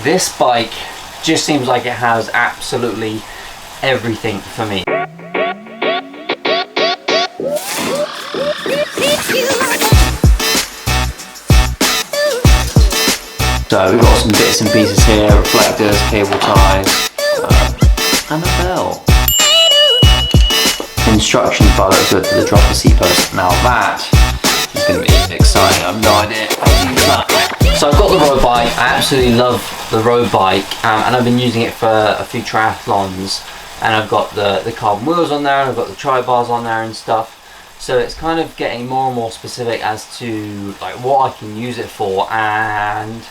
This bike just seems like it has absolutely everything for me. So we've got some bits and pieces here, reflectors, cable ties, and a bell. Instructions by the looks of it for the dropper seat post. Now that is going to be exciting. I have no idea how to use that. So I've got the road bike. I absolutely love the road bike, and I've been using it for a few triathlons. And I've got the carbon wheels on there, and I've got the tri-bars on there and stuff. So it's kind of getting more and more specific as to like what I can use it for, and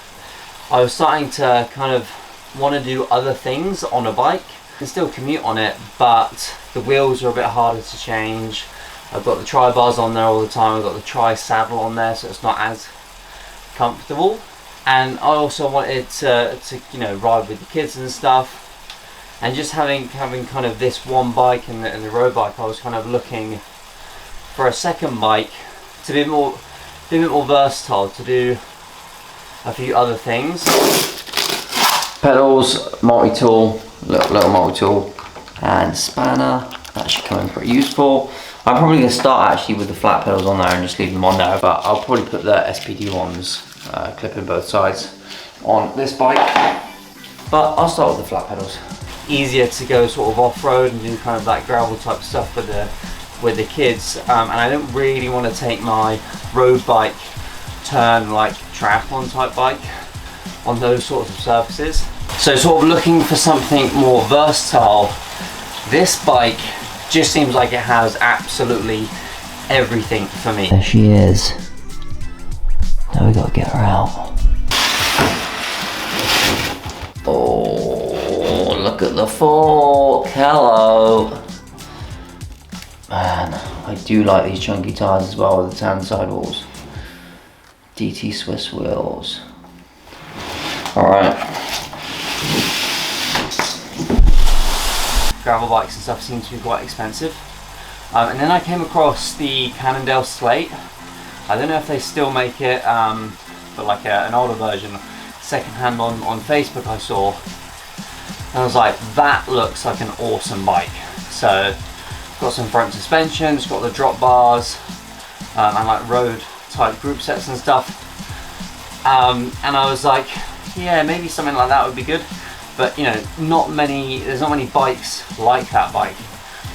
I was starting to kind of want to do other things on a bike. I can still commute on it, but the wheels are a bit harder to change. I've got the tri-bars on there all the time. I've got the tri-saddle on there, so it's not as comfortable. And I also wanted to you know, ride with the kids and stuff. And just having kind of this one bike and the road bike, I was kind of looking for a second bike to be a bit more versatile, to do a few other things. Pedals, multi-tool, little multi-tool, and spanner. That should come in pretty useful. I'm probably going to start actually with the flat pedals on there and just leave them on there, but I'll probably put the SPD ones, clipping both sides, on this bike. But I'll start with the flat pedals. Easier to go sort of off-road and do kind of that gravel type stuff with the kids, and I don't really want to take my road bike turn like triathlon type bike on those sorts of surfaces. So sort of looking for something more versatile. This bike just seems like it has absolutely everything for me. There she is. Now we gotta get her out. Oh, look at the fork. Hello. Man, I do like these chunky tires as well with the tan sidewalls. DT Swiss wheels. Alright. Gravel bikes and stuff seem to be quite expensive. And then I came across the Cannondale Slate. I don't know if they still make it, but like an older version, secondhand on Facebook I saw. And I was like, that looks like an awesome bike. So, got some front suspension, it's got the drop bars, and like road type group sets and stuff. And I was like, yeah, maybe something like that would be good. But you know, there's not many bikes like that bike.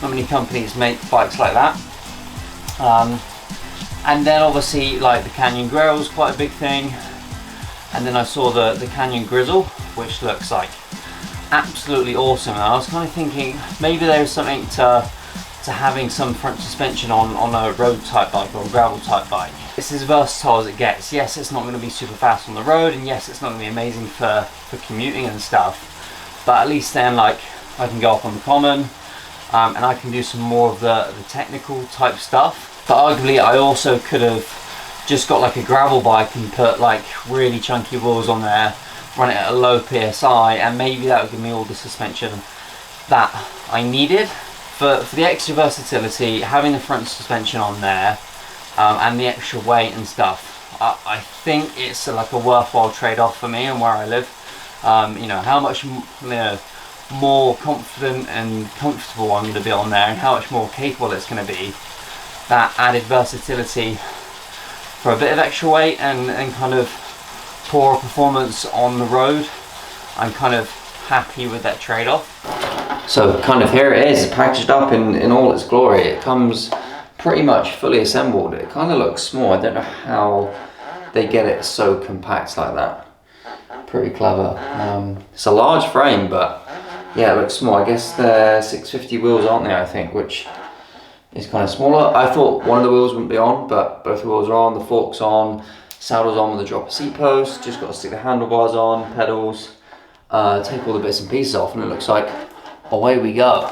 Not many companies make bikes like that. And then obviously like the Canyon Grail is quite a big thing. And then I saw the Canyon Grizzle, which looks like absolutely awesome. And I was kind of thinking maybe there's something to having some front suspension on a road type bike or a gravel type bike. It's as versatile as it gets. Yes, it's not going to be super fast on the road, and yes, it's not going to be amazing for commuting and stuff, but at least then like I can go up on the common, and I can do some more of the technical type stuff. But arguably I also could have just got like a gravel bike and put like really chunky wheels on there, run it at a low PSI, and maybe that would give me all the suspension that I needed. For the extra versatility, having the front suspension on there, and the extra weight and stuff, I think it's like a worthwhile trade-off for me and where I live. You know, how much more confident and comfortable I'm going to be on there, and how much more capable it's going to be. That added versatility for a bit of extra weight and kind of poorer performance on the road, I'm kind of happy with that trade-off. So kind of here it is, packaged up in all its glory. It comes pretty much fully assembled. It kind of looks small. I don't know how they get it so compact like that. Pretty clever. It's a large frame, but yeah, it looks small. I guess they're 650 wheels, aren't they, I think, which is kind of smaller. I thought one of the wheels wouldn't be on, but both the wheels are on, the fork's on, saddle's on with the dropper seat post. Just got to stick the handlebars on, pedals, take all the bits and pieces off, and it looks like away we go.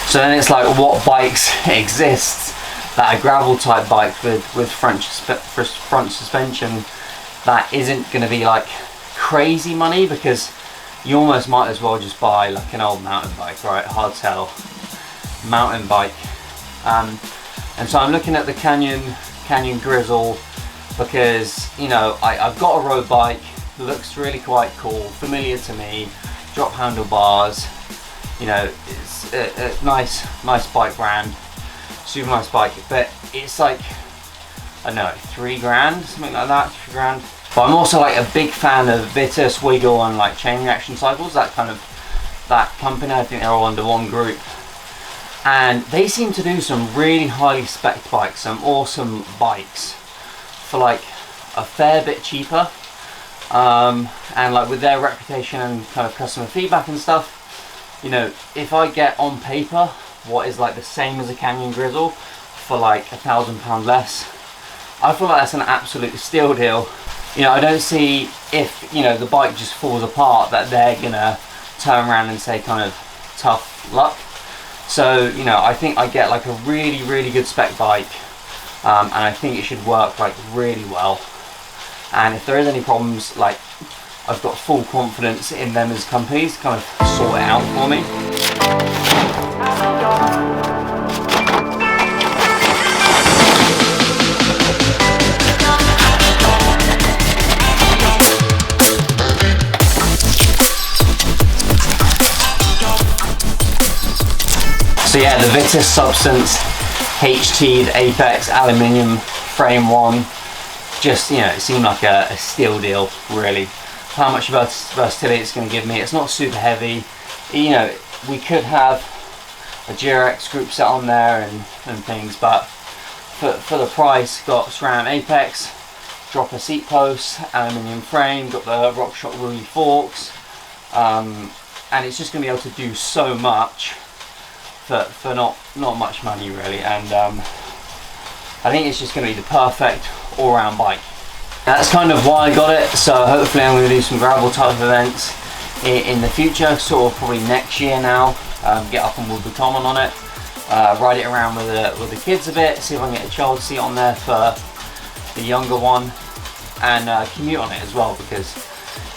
So then it's like, what bikes exist that a gravel type bike with front suspension that isn't going to be like crazy money, because you almost might as well just buy like an old mountain bike, right? Hardtail mountain bike. And so I'm looking at the Canyon Grizzle because, you know, I've got a road bike. looks really quite cool, familiar to me. Drop handlebars, you know, it's a nice bike brand, super nice bike, but it's like, I don't know, 3 grand, something like that, 3 grand. But I'm also like a big fan of VITUS, Wiggle, and like Chain Reaction Cycles, that company. I think they're all under one group. And they seem to do some really highly spec bikes, some awesome bikes for like a fair bit cheaper. And like with their reputation and kind of customer feedback and stuff, you know, if I get on paper what is like the same as a Canyon Grizzle for like £1,000 less, I feel like that's an absolute steal deal. You know, I don't see, if, you know, the bike just falls apart, that they're gonna turn around and say kind of tough luck. So, you know, I think I get like a really good spec bike, and I think it should work like really well. And if there is any problems, like, I've got full confidence in them as companies to kind of sort it out for me. So yeah, the VITUS Substance HT'd Apex aluminium frame one, just, you know, it seemed like a steal deal, really. How much versatility it's going to give me. It's not super heavy. You know, we could have a GRX group set on there and things, but for the price, got SRAM Apex, dropper seat posts, aluminium frame, got the RockShox wheelie forks, and it's just going to be able to do so much for not much money, really. And I think it's just going to be the perfect all-round bike. That's kind of why I got it. So hopefully I'm going to do some gravel type events in the future, sort of probably next year now. Get up on Woodbury on it, ride it around with the kids a bit, see if I can get a child seat on there for the younger one, and commute on it as well, because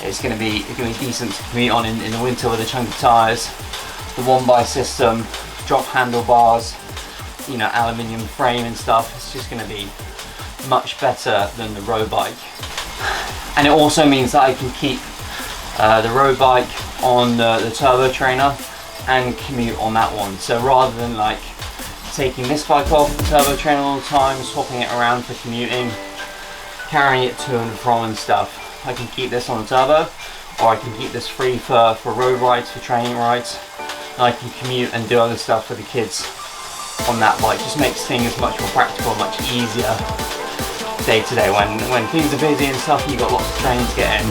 it's going to be decent to commute on in the winter with the chunky tyres, the 1x system, drop handlebars, you know, aluminium frame and stuff. It's just going to be much better than the road bike. And it also means that I can keep the road bike on the turbo trainer and commute on that one. So rather than like taking this bike off the turbo trainer all the time, swapping it around for commuting, carrying it to and from and stuff, I can keep this on the turbo, or I can keep this free for road rides, for training rides, and I can commute and do other stuff for the kids on that bike. Just makes things much more practical, much easier day to day when things are busy and stuff and you've got lots of training to get in.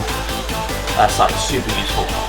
That's like super useful.